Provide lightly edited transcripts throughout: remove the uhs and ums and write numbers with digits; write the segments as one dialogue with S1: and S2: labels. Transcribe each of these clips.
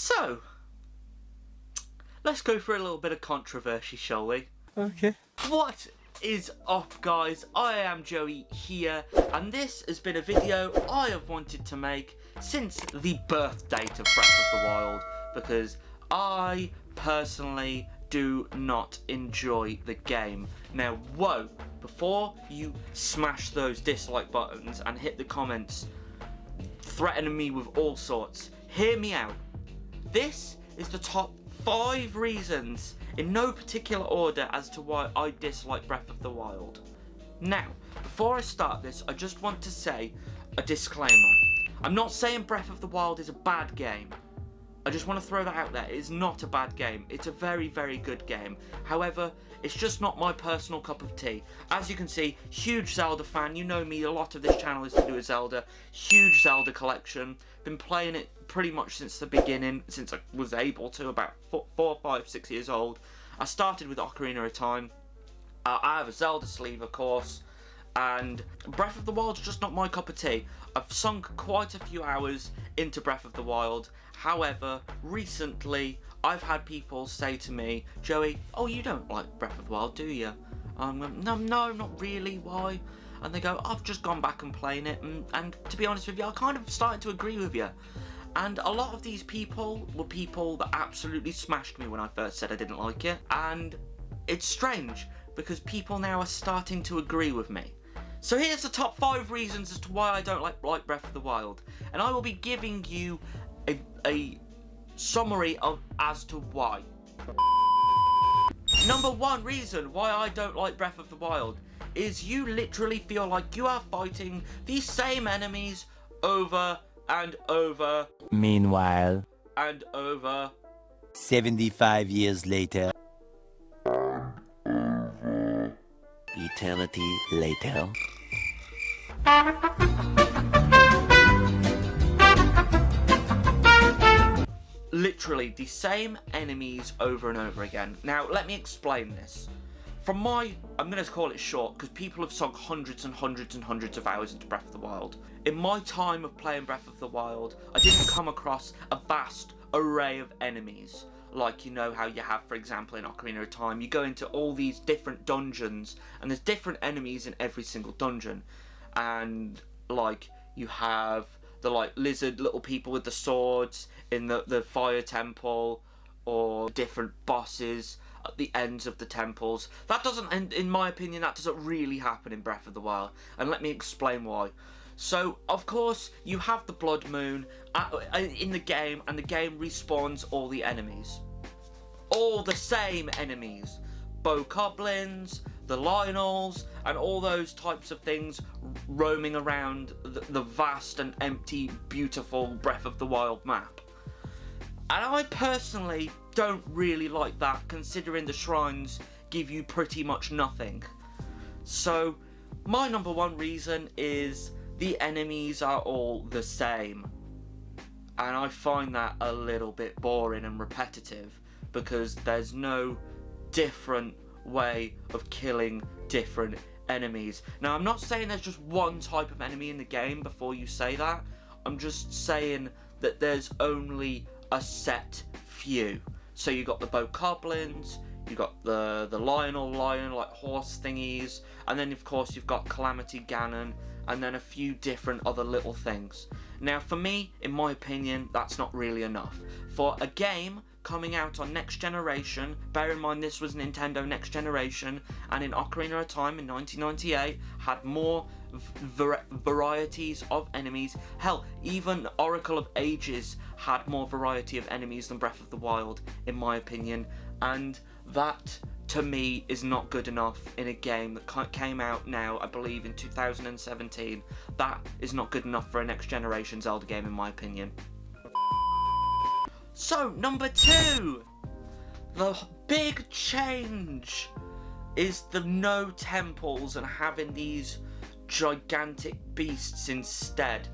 S1: So, let's go for a little bit of controversy, shall we?
S2: Okay.
S1: What is up, guys? I am Joey here, and this has been a video I have wanted to make since the birth date of Breath of the Wild, because I personally do not enjoy the game. Now, whoa, before you smash those dislike buttons and hit the comments threatening me with all sorts, hear me out. This is the top 5 reasons, in no particular order, as to why I dislike Breath of the Wild. Now, before I start this, I just want to say a disclaimer. I'm not saying Breath of the Wild is a bad game. I just want to throw that out there. It is not a bad game. It's a very, very good game. However, it's just not my personal cup of tea. As you can see, huge Zelda fan. You know me, a lot of this channel is to do with Zelda. Huge Zelda collection. Been playing it pretty much since the beginning, since I was able to, about 4, 5, 6 years old. I started with Ocarina of Time. I have a Zelda sleeve, of course. And Breath of the Wild's just not my cup of tea. I've sunk quite a few hours into Breath of the Wild. However, recently I've had people say to me, Joey, oh, you don't like Breath of the Wild, do you? No, not really, why? And they go, I've just gone back and playing it, and to be honest with you, I kind of started to agree with you. And a lot of these people were people that absolutely smashed me when I first said I didn't like it. And it's strange, because people now are starting to agree with me. So here's the top 5 reasons as to why I don't like Breath of the Wild. And I will be giving you a summary of as to why. Number 1 reason why I don't like Breath of the Wild is you literally feel like you are fighting these same enemies over and over.
S2: Meanwhile,
S1: and over.
S2: 75 years later. Eternity later.
S1: Literally the same enemies over and over again. Now, let me explain this. I'm going to call it short, because people have sunk hundreds and hundreds and hundreds of hours into Breath of the Wild. In my time of playing Breath of the Wild, I didn't come across a vast array of enemies. Like, you know how you have, for example, in Ocarina of Time, you go into all these different dungeons, and there's different enemies in every single dungeon. And, like, you have the, like, lizard little people with the swords in the fire temple, or different bosses at the ends of the temples. That doesn't, in my opinion, that doesn't really happen in Breath of the Wild. And let me explain why. So, of course, you have the Blood Moon in the game, and the game respawns all the enemies. All the same enemies. Bokoblins, the Lionels, and all those types of things roaming around the vast and empty, beautiful Breath of the Wild map. And I personally don't really like that, considering the shrines give you pretty much nothing. So, my number 1 reason is the enemies are all the same. And I find that a little bit boring and repetitive, because there's no different way of killing different enemies. Now, I'm not saying there's just one type of enemy in the game before you say that. I'm just saying that there's only a set few. So you got the Bokoblins, you got the Lionel lion, like horse thingies, and then of course you've got Calamity Ganon, and then a few different other little things. Now, for me, in my opinion, that's not really enough. For a game coming out on next generation, bear in mind this was Nintendo Next Generation, and in Ocarina of Time in 1998 had more varieties of enemies. Hell, even Oracle of Ages had more variety of enemies than Breath of the Wild, in my opinion, and that, to me, is not good enough in a game that came out now, I believe, in 2017. That is not good enough for a next generation Zelda game, in my opinion. So, number 2, the big change is the no temples and having these gigantic beasts instead.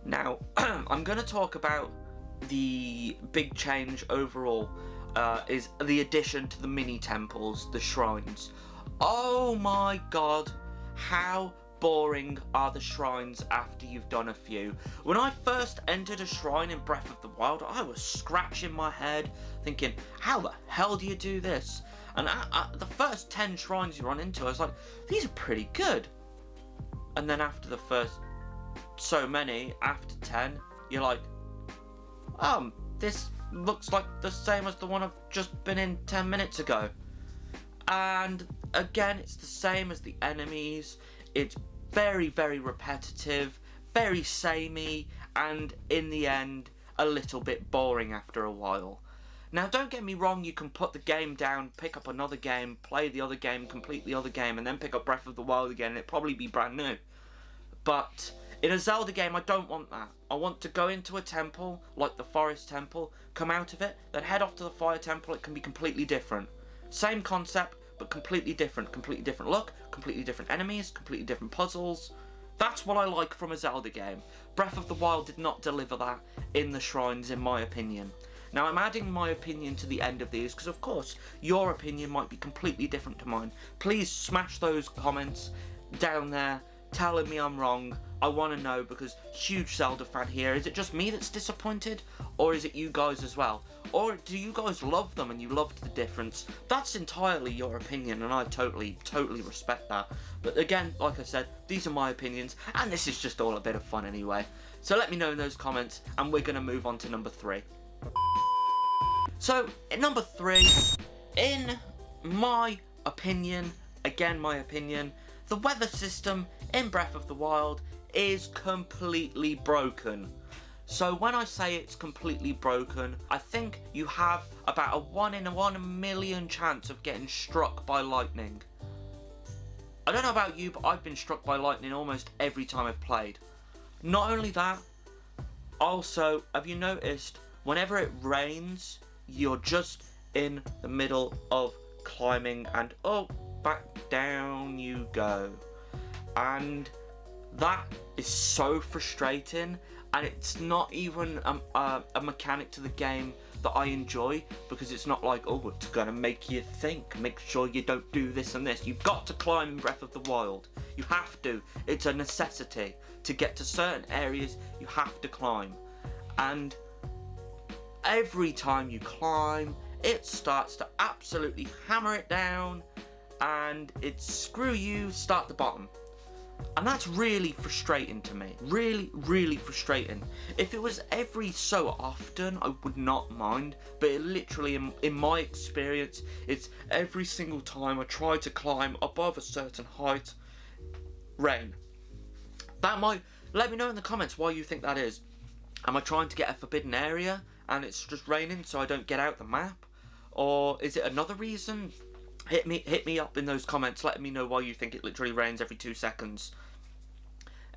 S1: Now, I'm going to talk about the big change overall, is the addition to the mini temples, the shrines. Oh my god, how boring are the shrines after you've done a few. When I first entered a shrine in Breath of the Wild, I was scratching my head thinking, how the hell do you do this? And the first 10 shrines you run into, I was like, these are pretty good. And then after the first so many, after 10, you're like, this looks like the same as the one I've just been in 10 minutes ago. And again, it's the same as the enemies. It's very, very repetitive, very samey, and in the end, a little bit boring after a while. Now, don't get me wrong, you can put the game down, pick up another game, play the other game, complete the other game, and then pick up Breath of the Wild again, and it'd probably be brand new. But in a Zelda game, I don't want that. I want to go into a temple, like the Forest Temple, come out of it, then head off to the Fire Temple. It can be completely different. Same concept, but completely different. Completely different look, completely different enemies, completely different puzzles. That's what I like from a Zelda game. Breath of the Wild did not deliver that in the shrines, in my opinion. Now, I'm adding my opinion to the end of these, because of course, your opinion might be completely different to mine. Please smash those comments down there, telling me I'm wrong. I want to know, because huge Zelda fan here. Is it just me that's disappointed, or is it you guys as well? Or do you guys love them and you loved the difference? That's entirely your opinion, and I totally respect that. But again, like I said, these are my opinions, and this is just all a bit of fun anyway. So let me know in those comments, and we're going to move on to number 3. So, at number 3, in my opinion, again my opinion, the weather system in Breath of the Wild is completely broken. So when I say it's completely broken, I think you have about a 1 in 1 million chance of getting struck by lightning. I don't know about you, but I've been struck by lightning almost every time I've played. Not only that, also, have you noticed, whenever it rains, you're just in the middle of climbing and back down you go. And that is so frustrating, and it's not even a mechanic to the game that I enjoy, because it's not like, it's gonna make you think, make sure you don't do this and this. You've got to climb in Breath of the Wild. You have to. It's a necessity. To get to certain areas, you have to climb. And every time you climb, it starts to absolutely hammer it down, and it's screw you, start the bottom. And that's really frustrating to me. Really frustrating. If it was every so often, I would not mind. But it literally, in my experience, it's every single time I try to climb above a certain height, rain. That might, let me know in the comments why you think that is. Am I trying to get a forbidden area and it's just raining so I don't get out the map? Or is it another reason? Hit me up in those comments, letting me know why you think it literally rains every 2 seconds.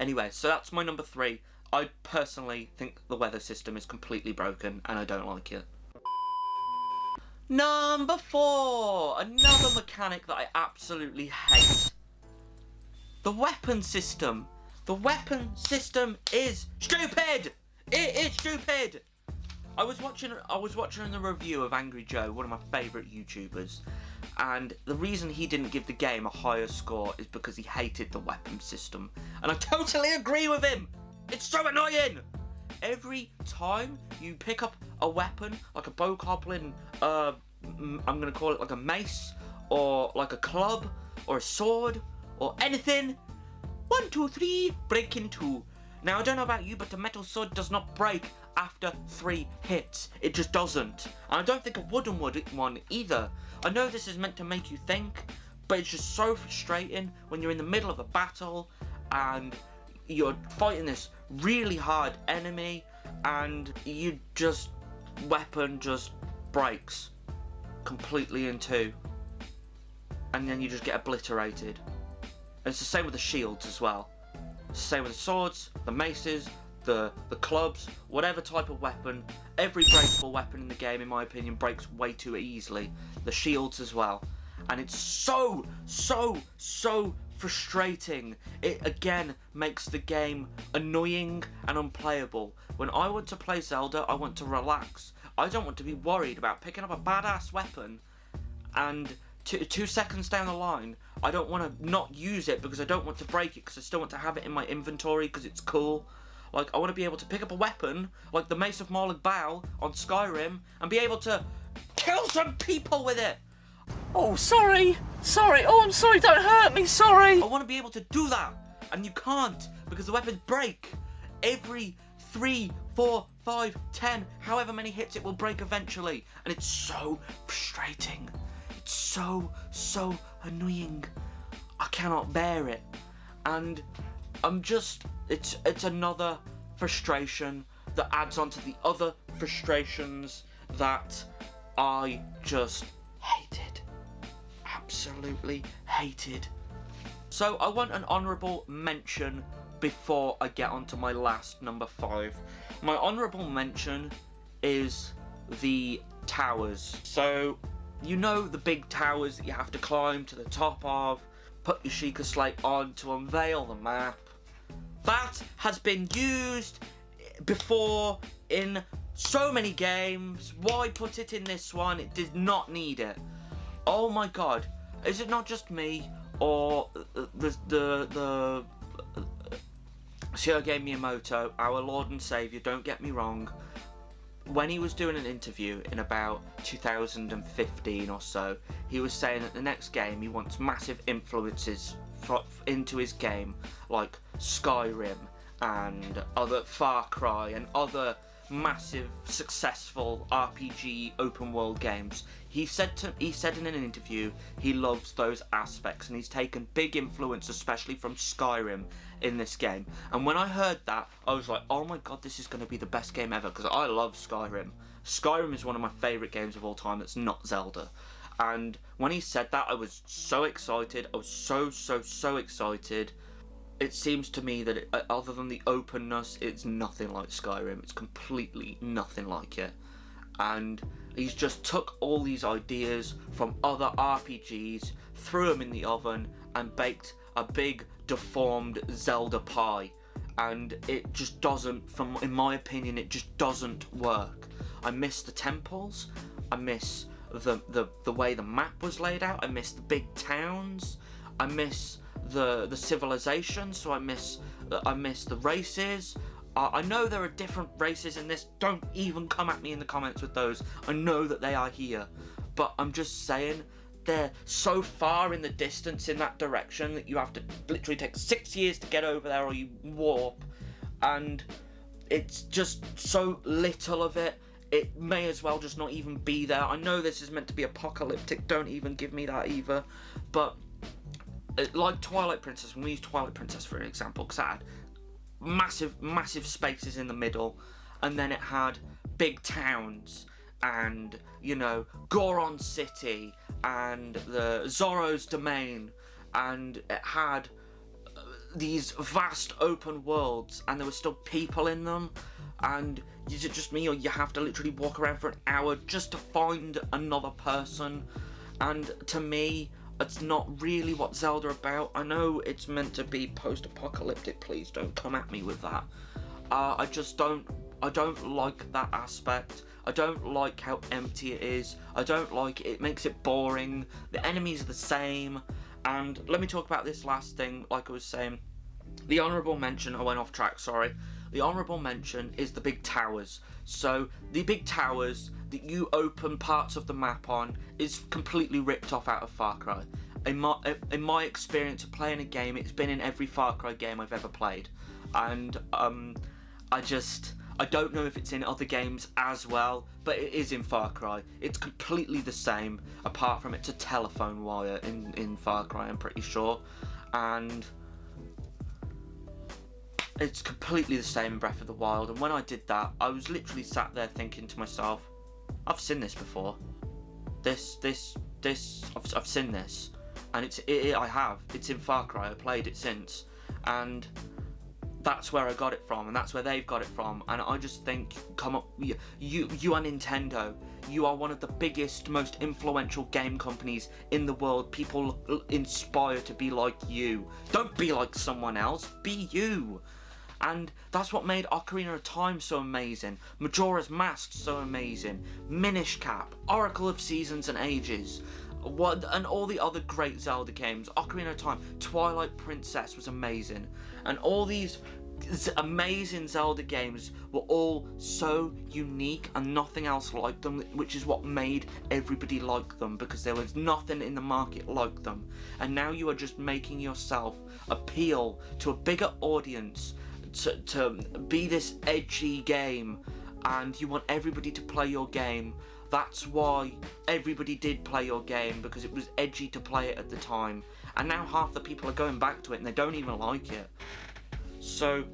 S1: Anyway, so that's my number 3. I personally think the weather system is completely broken and I don't like it. Number 4! Another mechanic that I absolutely hate. The weapon system. The weapon system is stupid! It is stupid! I was watching the review of Angry Joe, one of my favourite YouTubers, and the reason he didn't give the game a higher score is because he hated the weapon system. And I totally agree with him! It's so annoying! Every time you pick up a weapon, like a bokoblin, I'm gonna call it like a mace, or like a club, or a sword, or anything, 1, 2, 3, break in 2. Now, I don't know about you, but the metal sword does not break after 3 hits. It just doesn't. And I don't think a wooden one either. I know this is meant to make you think, but it's just so frustrating when you're in the middle of a battle and you're fighting this really hard enemy and weapon just breaks completely in 2. And then you just get obliterated. And it's the same with the shields as well. It's the same with the swords, the maces, the clubs, whatever type of weapon. Every breakable weapon in the game, in my opinion, breaks way too easily. The shields as well. And it's so frustrating. It again makes the game annoying and unplayable. When I want to play Zelda, I want to relax. I don't want to be worried about picking up a badass weapon and 2 seconds down the line, I don't want to not use it because I don't want to break it, because I still want to have it in my inventory because it's cool. Like, I want to be able to pick up a weapon, like the Mace of Morlig Bal on Skyrim, and be able to kill some people with it.
S3: Oh, sorry. Sorry. Oh, I'm sorry. Don't hurt me. Sorry.
S1: I want to be able to do that, and you can't because the weapons break. Every 3, 4, 5, 10, however many hits it will break eventually, and it's so frustrating. It's so annoying. I cannot bear it, and I'm just, it's another frustration that adds on to the other frustrations that I just hated. Absolutely hated. So I want an honourable mention before I get on to my last number 5. My honourable mention is the towers. So, you know the big towers that you have to climb to the top of, put your Sheikah Slate on to unveil the map. That has been used before in so many games. Why put it in this one? It did not need it. Oh my god. Is it not just me, or the Shohei Miyamoto, our Lord and Saviour, don't get me wrong, when he was doing an interview in about 2015 or so, he was saying that the next game he wants massive influences into his game, like Skyrim and other Far Cry and other massive successful RPG open world games. He said in an interview he loves those aspects, and he's taken big influence, especially from Skyrim, in this game. And when I heard that, I was like, oh my god, this is going to be the best game ever, because I love Skyrim. Skyrim is one of my favourite games of all time that's not Zelda. And when he said that, I was so excited. I was so excited. It seems to me that other than the openness, it's nothing like Skyrim. It's completely nothing like it. And he's just took all these ideas from other RPGs, threw them in the oven, and baked a big deformed Zelda pie. And it just doesn't, in my opinion, it just doesn't work. I miss the temples. I miss the way the map was laid out. I miss the big towns. I miss the civilization. So I miss the races. I know there are different races in this. Don't even come at me in the comments with those. I know that they are here, but I'm just saying they're so far in the distance in that direction that you have to literally take 6 years to get over there, or you warp, and it's just so little of it. It may as well just not even be there. I know this is meant to be apocalyptic. Don't even give me that either. But like Twilight Princess, when we use Twilight Princess for an example, because that had massive spaces in the middle, and then it had big towns, and, you know, Goron City, and the Zorro's Domain, and it had these vast open worlds, and there were still people in them. And is it just me, or you have to literally walk around for an hour just to find another person? And to me, it's not really what Zelda about. I know it's meant to be post-apocalyptic. Please don't come at me with that. I don't like that aspect. I don't like how empty it is. I don't like it. It makes it boring. The enemies are the same. And let me talk about this last thing. Like I was saying, the honourable mention, I went off track, sorry. The honourable mention is the big towers. So the big towers that you open parts of the map on is completely ripped off out of Far Cry. In my experience of playing a game, it's been in every Far Cry game I've ever played. And I don't know if it's in other games as well, but it is in Far Cry. It's completely the same, apart from it's a telephone wire in Far Cry, I'm pretty sure. And it's completely the same in Breath of the Wild. And when I did that, I was literally sat there thinking to myself, I've seen this before. I've seen this. And I have. It's in Far Cry. I played it since. And that's where I got it from, and that's where they've got it from. And I just think, come up, you are Nintendo. You are one of the biggest, most influential game companies in the world. People inspire to be like you. Don't be like someone else. Be you. And that's what made Ocarina of Time so amazing, Majora's Mask so amazing, Minish Cap, Oracle of Seasons and Ages, and all the other great Zelda games, Ocarina of Time, Twilight Princess was amazing, and all these amazing Zelda games were all so unique and nothing else like them, which is what made everybody like them, because there was nothing in the market like them. And now you are just making yourself appeal to a bigger audience to be this edgy game, and you want everybody to play your game. That's why everybody did play your game, because it was edgy to play it at the time. And now half the people are going back to it and they don't even like it. So,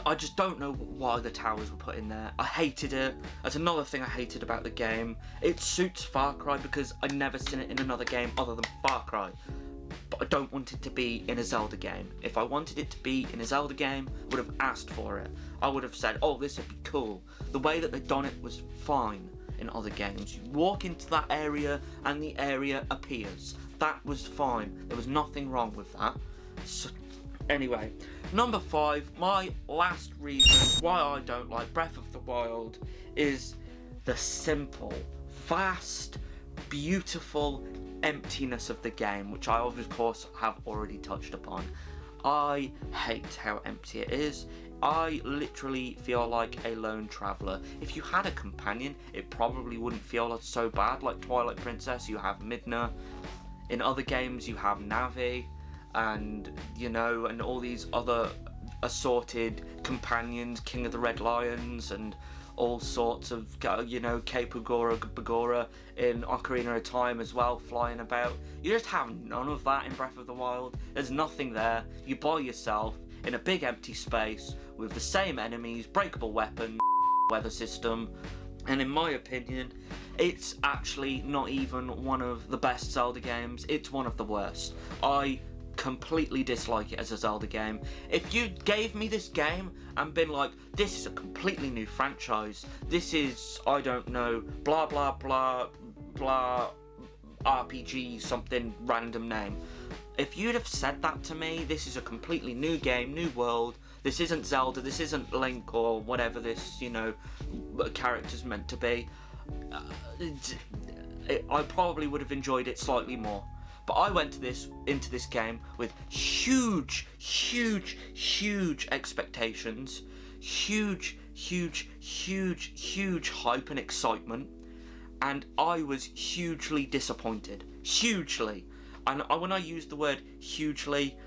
S1: I just don't know why the towers were put in there. I hated it. That's another thing I hated about the game. It suits Far Cry because I've never seen it in another game other than Far Cry. But I don't want it to be in a Zelda game. If I wanted it to be in a Zelda game, I would have asked for it. I would have said, oh, this would be cool. The way that they've done it was fine in other games. You walk into that area and the area appears. That was fine. There was nothing wrong with that. So, anyway, number 5, my last reason why I don't like Breath of the Wild is the simple, fast, beautiful emptiness of the game, which I of course have already touched upon. I hate how empty it is. I literally feel like a lone traveller. If you had a companion, it probably wouldn't feel so bad. Like Twilight Princess, you have Midna. In other games, you have Navi, and and all these other assorted companions, King of the Red Lions, and all sorts of, Bagora in Ocarina of Time as well, flying about. You just have none of that in Breath of the Wild. There's nothing there. You're by yourself in a big empty space with the same enemies, breakable weapons, weather system, and in my opinion, it's actually not even one of the best Zelda games. It's one of the worst. I completely dislike it as a Zelda game. If you gave me this game and been like, this is a completely new franchise, this is, I don't know, blah blah blah blah RPG, something random name, if you'd have said that to me, this is a completely new game, new world, this isn't Zelda, this isn't Link or whatever this character's meant to be, I probably would have enjoyed it slightly more. But I went into this game with huge expectations, huge hype and excitement, and I was hugely disappointed. Hugely. And when I use the word hugely,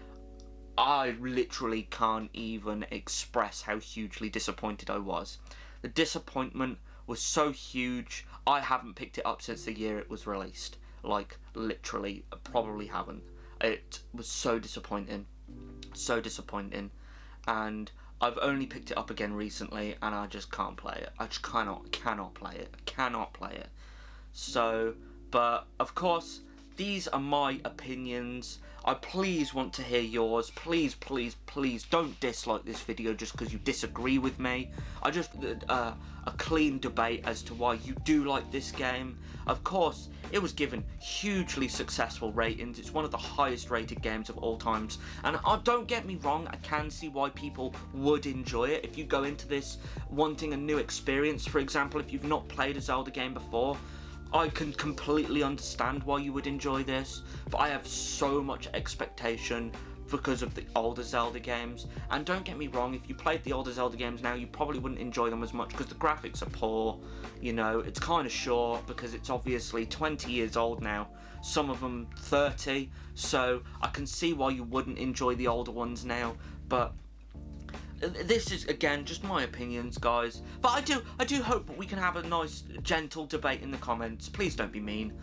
S1: I literally can't even express how hugely disappointed I was. The disappointment was so huge, I haven't picked it up since the year it was released. Like, literally, probably haven't. It was so disappointing. So disappointing. And I've only picked it up again recently, and I just can't play it. I just cannot play it. I cannot play it. So, but, of course, these are my opinions. I please want to hear yours. Please don't dislike this video just because you disagree with me. I just a clean debate as to why you do like this game. Of course, it was given hugely successful ratings. It's one of the highest rated games of all times. And don't get me wrong, I can see why people would enjoy it. If you go into this wanting a new experience, for example, if you've not played a Zelda game before, I can completely understand why you would enjoy this, but I have so much expectation because of the older Zelda games. And don't get me wrong, if you played the older Zelda games now, you probably wouldn't enjoy them as much because the graphics are poor. It's kind of short because it's obviously 20 years old now, some of them 30, so I can see why you wouldn't enjoy the older ones now. But this is, again, just my opinions, guys. But I do hope that we can have a nice, gentle debate in the comments. Please don't be mean.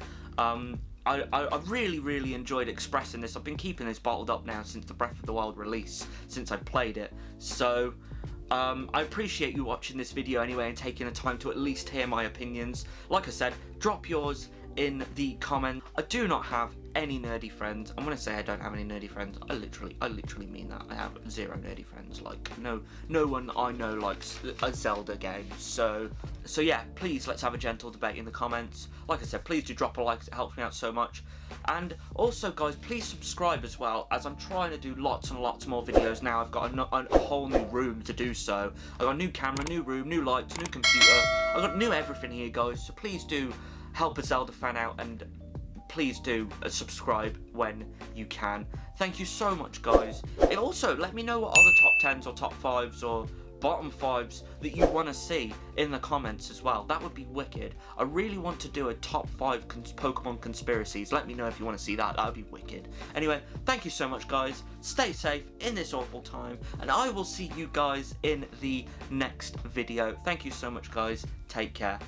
S1: I really enjoyed expressing this. I've been keeping this bottled up now since the Breath of the Wild release, since I played it. So, I appreciate you watching this video anyway and taking the time to at least hear my opinions. Like I said, drop yours in the comment. I do not have any nerdy friends. I'm gonna say I don't have any nerdy friends. I literally mean that. I have 0 nerdy friends. Like, no one I know likes a Zelda game. So yeah, please, let's have a gentle debate in the comments. Like I said, please do drop a like, it helps me out so much. And also, guys, please subscribe as well, as I'm trying to do lots and lots more videos now. I've got a whole new room to do so. I've got a new camera, new room, new lights, new computer. I've got new everything here, guys, so please do help a Zelda fan out, and please do subscribe when you can. Thank you so much, guys. And also, let me know what other top 10s or top 5s or bottom 5s that you want to see in the comments as well. That would be wicked. I really want to do a top 5 Pokemon conspiracies. Let me know if you want to see that. That would be wicked. Anyway, thank you so much, guys. Stay safe in this awful time, and I will see you guys in the next video. Thank you so much, guys. Take care.